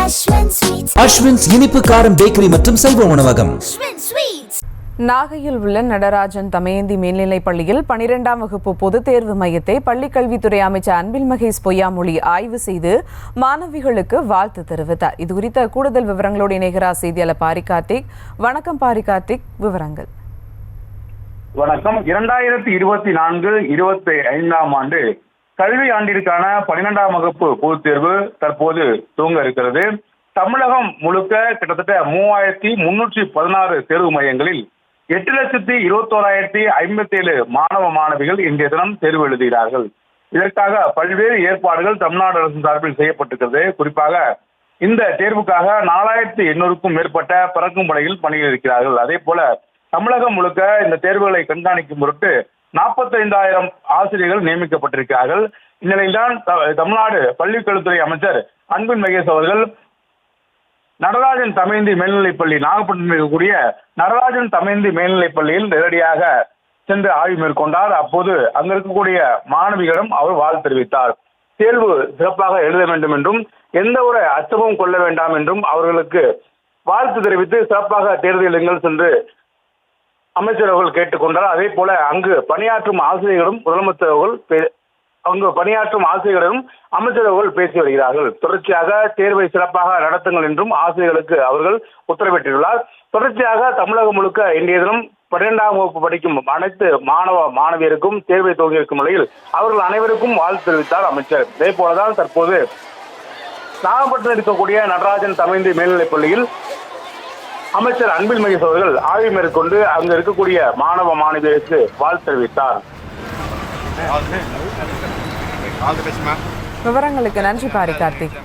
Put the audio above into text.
அஸ்வின்ஸ் இனிப்பு காரம் பேக்கரி மற்றும் செல்வ உணவகம். நாகையில் உள்ள நடராஜன் தமயந்தி மேல்நிலைப் பள்ளியில் 12ஆம் வகுப்பு பொதுத் தேர்வு மையத்தை பள்ளிக்கல்வித்துறை அமைச்சர் அன்பில் மகேஷ் பொய்யாமொழி ஆய்வு செய்து மாணவிகளுக்கு வாழ்த்து தெரிவித்தார். இதுகுறித்த கூடுதல் விவரங்களோடு இணைகிறார் செய்தியாளர் பாரி கார்த்திக். வணக்கம் பாரி கார்த்திக், விவரங்கள். வணக்கம். 2024-25ஆம் ஆண்டு கல்வி ஆண்டிற்கான 12ஆம் வகுப்பு பொதுத் தேர்வு தற்போது துவங்க இருக்கிறது. தமிழகம் முழுக்க கிட்டத்தட்ட 3316 தேர்வு மையங்களில் 8,21,057 மாணவ மாணவிகள் இன்றைய தினம் தேர்வு எழுதுகிறார்கள். இதற்காக பல்வேறு ஏற்பாடுகள் தமிழ்நாடு அரசு சார்பில் செய்யப்பட்டிருக்கிறது. குறிப்பாக இந்த தேர்வுக்காக 4800க்கும் மேற்பட்ட பறக்கும் படையில் பணியில் இருக்கிறார்கள். அதே போல தமிழகம் முழுக்க இந்த தேர்வுகளை கண்காணிக்கும் பொருட்டு 45,000 ஆசிரியர்கள் நியமிக்கப்பட்டிருக்கிறார்கள். இந்நிலையில்தான் தமிழ்நாடு பள்ளிக்கல்வித்துறை அமைச்சர் அன்பில் மகேஷ் அவர்கள் நடராஜன் தமயந்தி மேல்நிலைப்பள்ளி, நாகப்பட்டினம் இருக்கக்கூடிய நடராஜன் தமயந்தி மேல்நிலைப் பள்ளியில் நேரடியாக சென்று ஆய்வு மேற்கொண்டார். அப்போது அங்க இருக்கக்கூடிய மாணவிகளிடம் அவர் வாழ்த்து தெரிவித்தார். தேர்வு சிறப்பாக எழுத வேண்டும் என்றும் எந்த ஒரு அச்சமும் கொள்ள வேண்டாம் என்றும் அவர்களுக்கு வாழ்த்து தெரிவித்து சிறப்பாக தேர்வு எழுதுங்கள் சென்று அமைச்சர் அவர்கள் கேட்டுக்கொண்டார். அதே போல அங்கு பணியாற்றும் ஆசிரியர்களும் முதலமைச்சர் அவர்கள் அமைச்சர் அவர்கள் பேசி வருகிறார்கள். தொடர்ச்சியாக தேர்வை சிறப்பாக நடத்துங்கள் என்றும் ஆசிரியர்களுக்கு அவர்கள் உத்தரவிட்டுள்ளார். தொடர்ச்சியாக தமிழகம் முழுக்க இன்றைய தினம் 12ஆம் வகுப்பு படிக்கும் அனைத்து மாணவ மாணவியருக்கும் தேர்வை துவங்கியிருக்கும் நிலையில் அவர்கள் அனைவருக்கும் வாழ்த்து தெரிவித்தார் அமைச்சர். இதே போலதான் தற்போது நாகப்பட்டினம் இருக்கக்கூடிய நடராஜன் தமயந்தி மேல்நிலைப் பள்ளியில் அமைச்சர் அன்பில் மகேஷ் அவர்கள் ஆய்வு மேற்கொண்டு அங்கு இருக்கக்கூடிய மாணவ மாணவியருக்கு வாழ்த்து தெரிவித்தார். விவரங்களுக்கு நன்றி பாரி கார்த்திக்.